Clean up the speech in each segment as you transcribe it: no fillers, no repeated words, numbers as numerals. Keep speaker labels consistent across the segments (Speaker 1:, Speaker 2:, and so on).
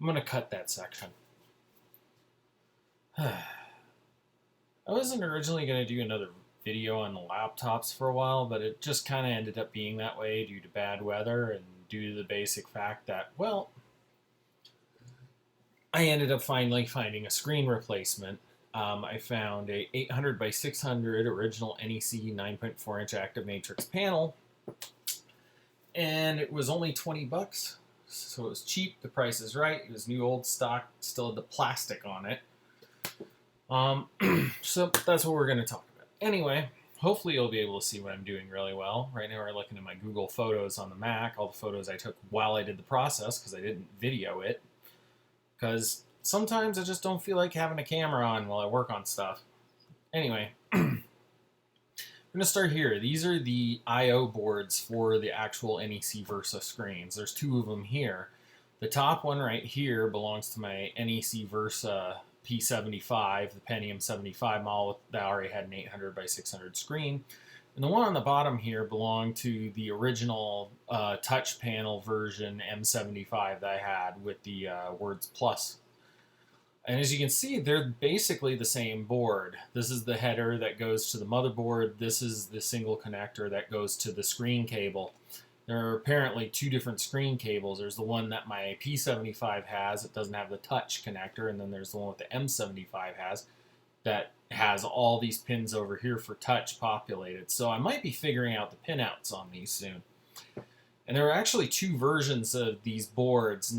Speaker 1: I'm going to cut that section. I wasn't originally going to do another video on the laptops for a while, but it just kind of ended up being that way due to bad weather and due to the basic fact that, well, I ended up finally finding a screen replacement. I found a 800 by 600 original NEC 9.4 inch active matrix panel, and it was only 20 bucks, so it was cheap. The price is right. It was new old stock, still had the plastic on it. So that's what we're going to talk about. Anyway, hopefully you'll be able to see what I'm doing really well. Right now we're looking at my Google Photos on the Mac, all the photos I took while I did the process because I didn't video it. Because sometimes I just don't feel like having a camera on while I work on stuff. Anyway, I'm going to start here. These are the I.O. boards for the actual NEC Versa screens. There's two of them here. The top one right here belongs to my NEC Versa P75, the Pentium 75 model that already had an 800 by 600 screen. And the one on the bottom here belonged to the original touch panel version M75 that I had with the words plus. And as you can see, they're basically the same board. This is the header that goes to the motherboard. This is the single connector that goes to the screen cable. There are apparently two different screen cables. There's the one that my P75 has. It doesn't have the touch connector. And then there's the one that the M75 has that has all these pins over here for touch populated. So I might be figuring out the pinouts on these soon. And there are actually two versions of these boards,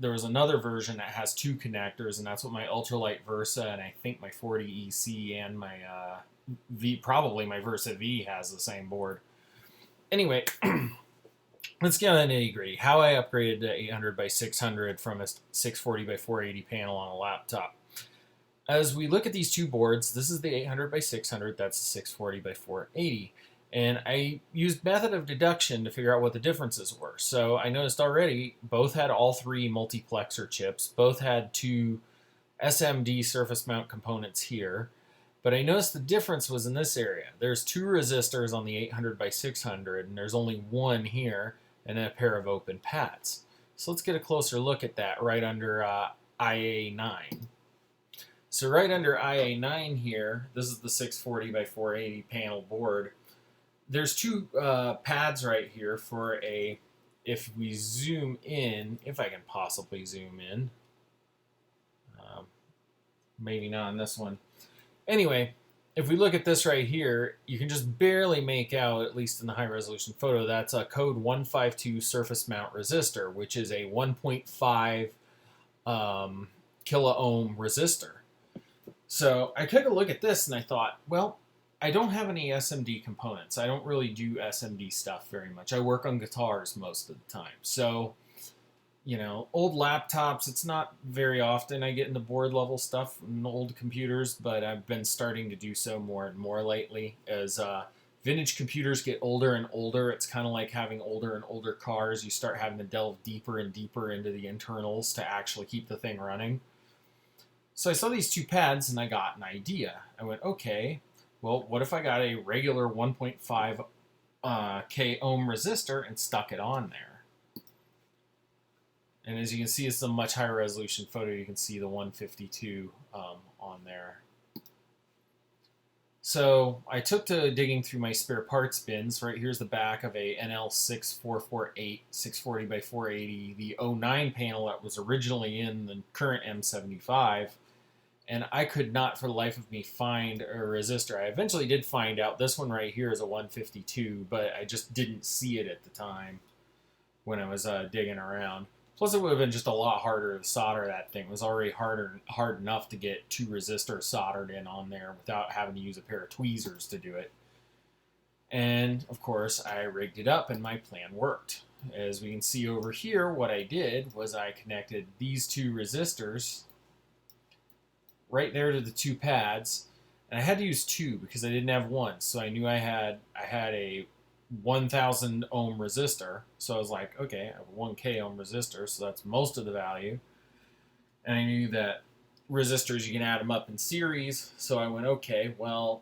Speaker 1: there was another version that has two connectors, and that's what my Ultralight Versa and I think my 40EC and my probably my Versa V has the same board. Anyway, let's get on the nitty-gritty. How I upgraded to 800 by 600 from a 640 by 480 panel on a laptop. As we look at these two boards, this is the 800 by 600, that's the 640 by 480. And I used method of deduction to figure out what the differences were. So I noticed already both had all three multiplexer chips, both had two SMD surface mount components here. But I noticed the difference was in this area. There's two resistors on the 800 by 600, and there's only one here, and then a pair of open pads. So let's get a closer look at that right under IA9. So right under IA9 here, this is the 640 by 480 panel board. There's two pads right here for a, if we zoom in, if I can possibly zoom in, maybe not on this one. Anyway, if we look at this right here, you can just barely make out, at least in the high resolution photo, that's a code 152 surface mount resistor, which is a 1.5 kilo ohm resistor. So I took a look at this and I thought, well, I don't have any SMD components. I don't really do SMD stuff very much. I work on guitars most of the time. So, you know, old laptops, it's not very often I get into board level stuff in old computers, but I've been starting to do so more and more lately. As vintage computers get older and older, it's kind of like having older and older cars. You start having to delve deeper and deeper into the internals to actually keep the thing running. So I saw these two pads and I got an idea. I went, okay, well, what if I got a regular 1.5 K ohm resistor and stuck it on there? And as you can see, it's a much higher resolution photo. You can see the 152 on there. So I took to digging through my spare parts bins. Right here's the back of a NL8060AC 640 by 480, the 09 panel that was originally in the current M75. And I could not for the life of me find a resistor. I eventually did find out this one right here is a 152, but I just didn't see it at the time when I was digging around. Plus, it would have been just a lot harder to solder that thing. It was already hard enough to get two resistors soldered in on there without having to use a pair of tweezers to do it. And, of course, I rigged it up and my plan worked. As we can see over here, what I did was I connected these two resistors right there to the two pads. And I had to use two because I didn't have one. So I knew I had a 1,000 ohm resistor. So I was like, okay, I have a 1K ohm resistor, so that's most of the value. And I knew that resistors, you can add them up in series. So I went, okay, well,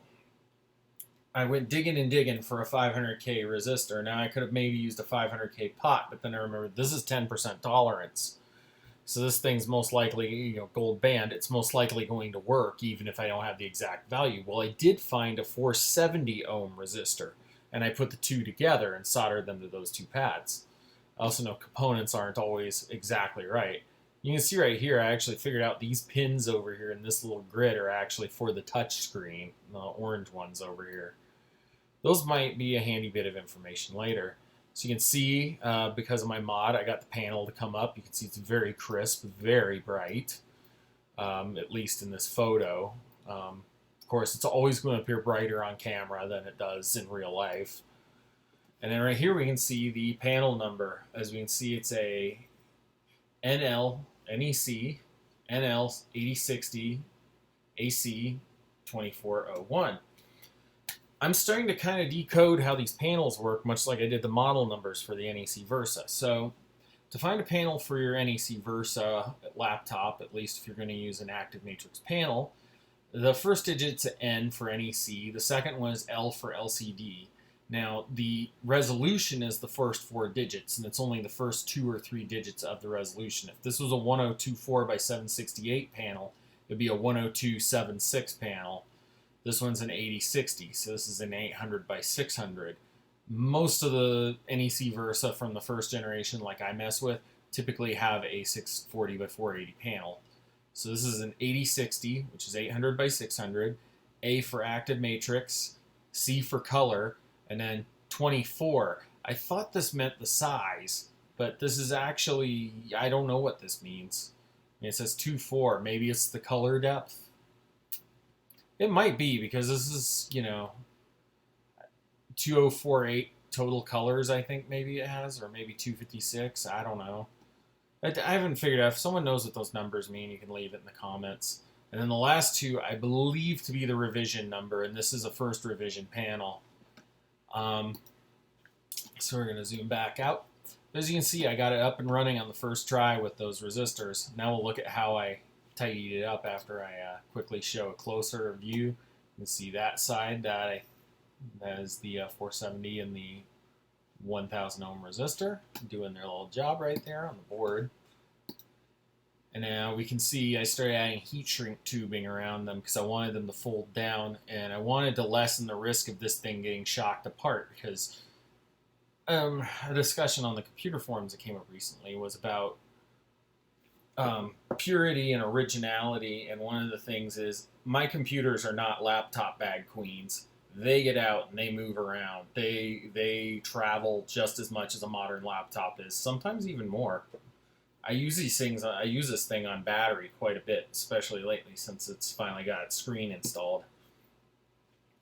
Speaker 1: I went digging and digging for a 500K resistor. Now I could have maybe used a 500K pot, but then I remembered this is 10% tolerance. So this thing's most likely, gold band, it's most likely going to work even if I don't have the exact value. Well, I did find a 470 ohm resistor, and I put the two together and soldered them to those two pads. I also know components aren't always exactly right. You can see right here, I actually figured out these pins over here in this little grid are actually for the touch screen, the orange ones over here. Those might be a handy bit of information later. So you can see, because of my mod, I got the panel to come up. You can see it's very crisp, very bright, at least in this photo. Of course, it's always going to appear brighter on camera than it does in real life. And then right here we can see the panel number. As we can see, it's a NEC NL8060AC24-01. I'm starting to kind of decode how these panels work, much like I did the model numbers for the NEC Versa. So to find a panel for your NEC Versa laptop, at least if you're going to use an active matrix panel, the first digit's N for NEC, the second one is L for LCD. Now, the resolution is the first four digits, and it's only the first 2 or 3 digits of the resolution. If this was a 1024 by 768 panel, it would be a 10276 panel. This one's an 8060, so this is an 800 by 600. Most of the NEC Versa from the first generation, like I mess with, typically have a 640 by 480 panel. So this is an 8060, which is 800 by 600, A for active matrix, C for color, and then 24. I thought this meant the size, but this is actually, I don't know what this means. It says 24, maybe it's the color depth. It might be, because this is, 2048 total colors, I think maybe it has, or maybe 256, I don't know. I haven't figured out. If someone knows what those numbers mean, you can leave it in the comments. And then the last two, I believe to be the revision number, and this is a first revision panel. So we're going to zoom back out. As you can see, I got it up and running on the first try with those resistors. Now we'll look at how I tidied it up after I quickly show a closer view. You can see that side, that is the 470 and the 1000 ohm resistor doing their little job right there on the board. And now we can see I started adding heat shrink tubing around them because I wanted them to fold down, and I wanted to lessen the risk of this thing getting shocked apart, because a discussion on the computer forums that came up recently was about purity and originality, and one of the things is my computers are not laptop bag queens. They get out and they move around. They travel just as much as a modern laptop is, sometimes even more. I use these things. I use this thing on battery quite a bit, especially lately since it's finally got its screen installed.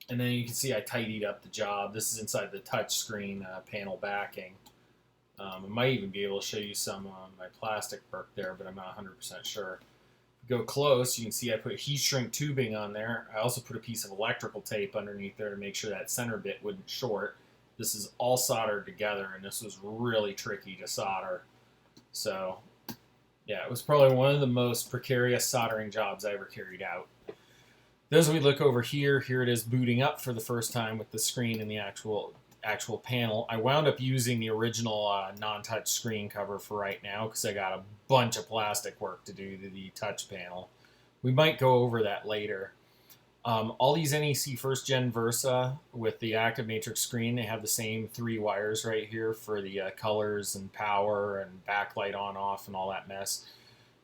Speaker 1: And then you can see I tidied up the job. This is inside the touch screen panel backing. I might even be able to show you some on my plastic work there, but I'm not 100% sure. Go close, you can see I put heat shrink tubing on there. I also put a piece of electrical tape underneath there to make sure that center bit wouldn't short. This is all soldered together, and this was really tricky to solder. So, yeah, it was probably one of the most precarious soldering jobs I ever carried out. Then as we look over here, here it is booting up for the first time with the screen and the actual panel. I wound up using the original non-touch screen cover for right now because I got a bunch of plastic work to do to the touch panel. We might go over that later. All these NEC first gen Versa with the active matrix screen, they have the same 3 wires right here for the colors and power and backlight on off and all that mess.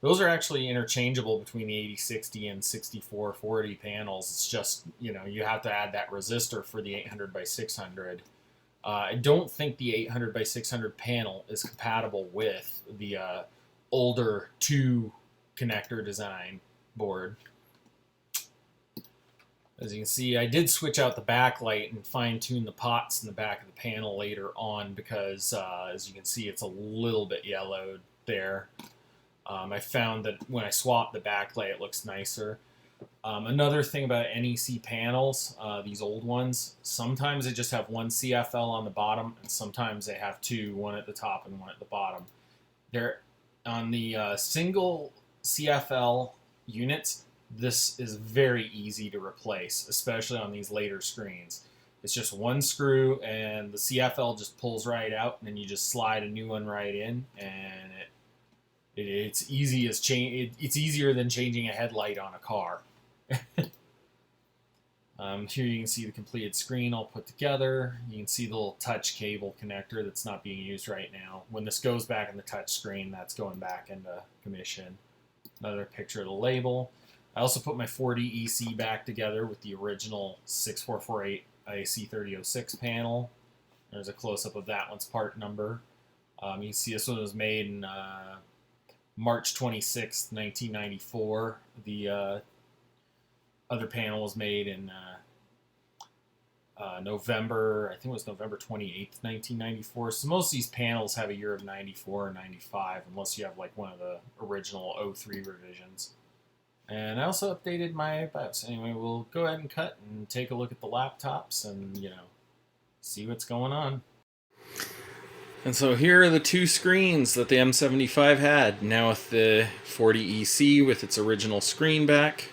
Speaker 1: Those are actually interchangeable between the 8060 and 6440 panels. It's just, you have to add that resistor for the 800 by 600. I don't think the 800 by 600 panel is compatible with the older 2 connector design board. As you can see, I did switch out the backlight and fine-tune the pots in the back of the panel later on because, as you can see, it's a little bit yellowed there. I found that when I swap the backlight, it looks nicer. Another thing about NEC panels, these old ones, sometimes they just have 1 CFL on the bottom, and sometimes they have 2, 1 at the top and 1 at the bottom. They're on the single CFL units. This is very easy to replace, especially on these later screens. It's just 1 screw, and the CFL just pulls right out, and then you just slide a new one right in, and It's easy as it's easier than changing a headlight on a car. Here you can see the completed screen all put together. You can see the little touch cable connector that's not being used right now. When this goes back in the touch screen, that's going back into commission. Another picture of the label. I also put my 40 EC back together with the original 6448 IC3006 panel. There's a close-up of that one's part number. You can see this one was made in March 26th, 1994. The other panel was made in November, I think it was November 28th, 1994. So most of these panels have a year of 94 or 95, unless you have like one of the original 03 revisions. And I also updated my BIOS. Anyway, we'll go ahead and cut and take a look at the laptops and, see what's going on. And so here are the two screens that the M75 had, now with the 40 EC with its original screen back,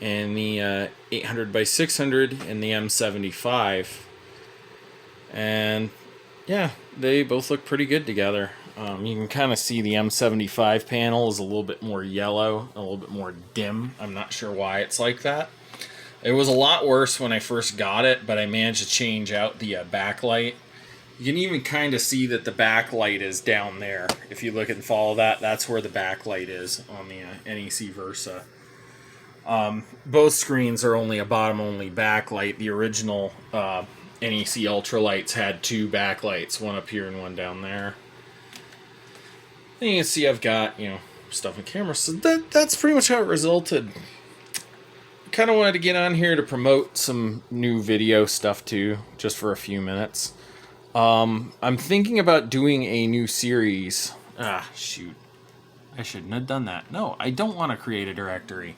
Speaker 1: and the 800 by 600 and the M75. And yeah, they both look pretty good together. You can kind of see the M75 panel is a little bit more yellow, a little bit more dim. I'm not sure why it's like that. It was a lot worse when I first got it, but I managed to change out the backlight. You can even kind of see that the backlight is down there. If you look and follow that, that's where the backlight is on the NEC Versa. Both screens are only a bottom-only backlight. The original NEC Ultralights had two backlights, one up here and one down there. And you can see I've got, stuff in camera. So that's pretty much how it resulted. Kind of wanted to get on here to promote some new video stuff too, just for a few minutes. I'm thinking about doing a new series. Ah, shoot. I shouldn't have done that. No, I don't want to create a directory.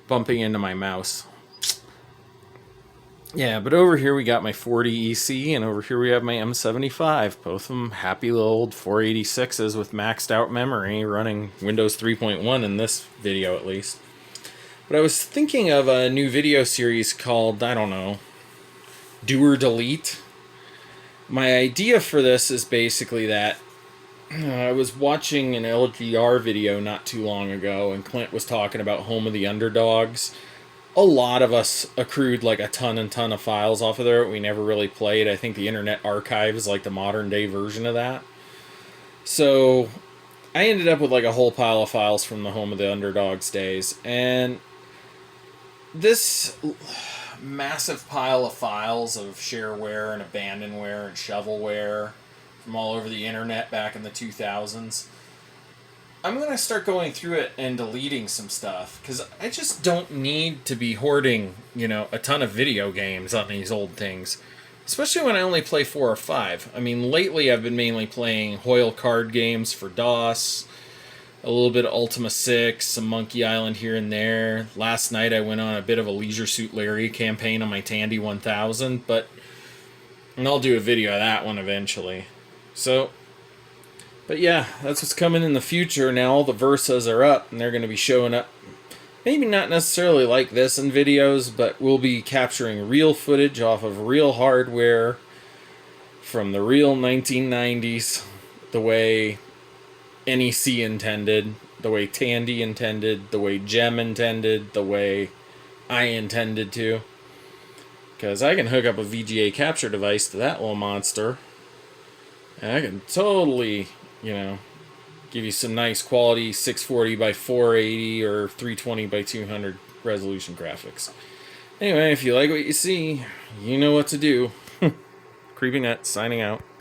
Speaker 1: Bumping into my mouse. Yeah, but over here we got my 40 EC, and over here we have my M75. Both of them happy little old 486s with maxed out memory, running Windows 3.1 in this video at least. But I was thinking of a new video series called, I don't know, Do or Delete. My idea for this is basically that I was watching an LGR video not too long ago, and Clint was talking about Home of the Underdogs. A lot of us accrued like a ton of files off of there we never really played. I think the Internet Archive is like the modern day version of that. So I ended up with like a whole pile of files from the Home of the Underdogs days, and this massive pile of files of shareware and abandonware and shovelware from all over the internet back in the 2000s. I'm going to start going through it and deleting some stuff, because I just don't need to be hoarding, a ton of video games on these old things, especially when I only play 4 or 5. I mean, lately I've been mainly playing Hoyle card games for DOS, a little bit of Ultima 6, some Monkey Island here and there. Last night I went on a bit of a Leisure Suit Larry campaign on my Tandy 1000, and I'll do a video of that one eventually. But yeah, that's what's coming in the future. Now all the Versas are up, and they're going to be showing up. Maybe not necessarily like this in videos, but we'll be capturing real footage off of real hardware from the real 1990s, the way NEC intended, the way Tandy intended, the way Gem intended, the way I intended to. Because I can hook up a VGA capture device to that little monster, and I can totally, give you some nice quality 640 by 480 or 320 by 200 resolution graphics. Anyway, if you like what you see, you know what to do. CreepyNet signing out.